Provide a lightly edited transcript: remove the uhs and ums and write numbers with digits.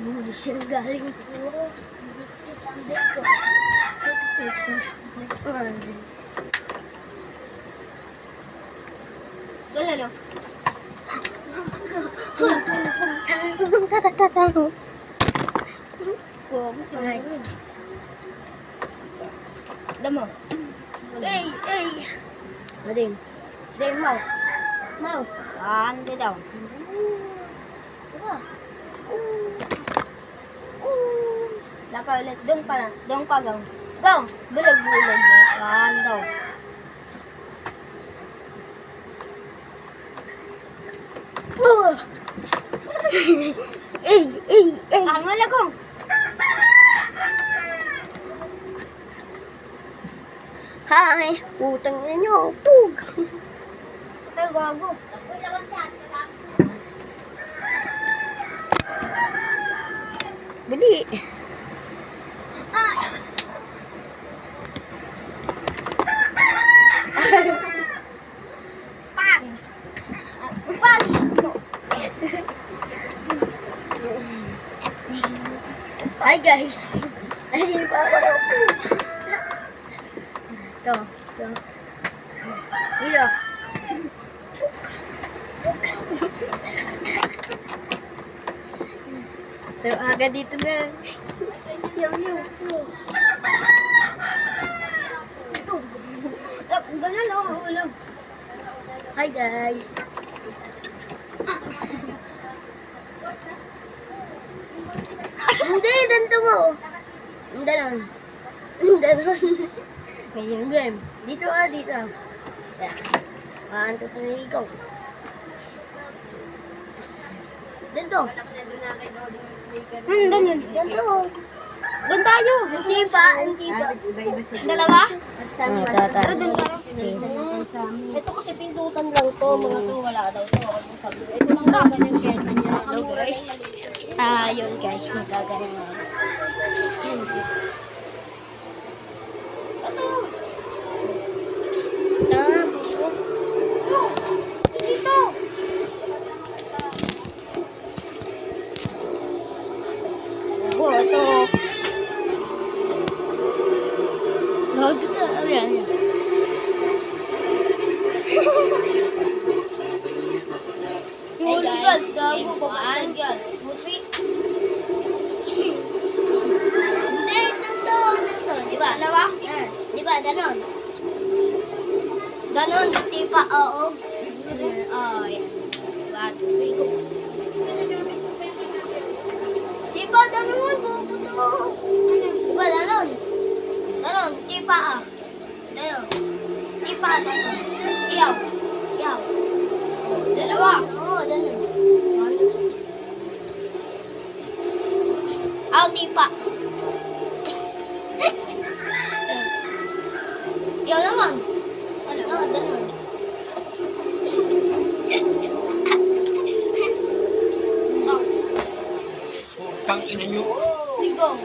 Bulis yung galing po. Biscuit ang deko. Galalo. Tatatatago. Ay. Damo. Ey, ey. Mading. Ding, mau. Mau. Ande daw. Dapat ulit. Doon pa lang. Doon pa gaw. Gaw. Bulag-bulag. Yan daw. Ey, ey, ey. Ang malagong. Hi. Putang ina nyo. Pug. Ito, gago. Gede. Pang. Pang. Hi guys. Ayun pa ako. Ito. Ito. Dito. So, agad dito na. Yaw. Ito. Ganyan ako, ulam. Hi guys. Hindi, danto mo. Danon. Ganyan game. Dito dito. Yeah. 1, 2, 3, go. Danto. Ganyan. Danto. Doon tayo. Hindi pa. Dalawa? Tara, doon tayo. Ito kasi pindutan lang to. Mga to, wala daw to. Ito lang ba? Ganyan guys. Hello guys. Yun guys. Magagaling na. Ito. Dito. Ito. Dito. Ayan. Yung lugar, gago, babaan yan. Muti. Hindi, nandito. Di ba? Dalawa? Di ba, danon? Danon, di pa, oo. Yan. Diba, go. Di ba, danon? Di ba, danon? Danon, di pa, Danon. Di pa, danon. Yaw. Dalawa. Oo, danon. Di pa. Yaw naman. Danon. Tang ina nyo. Sigong.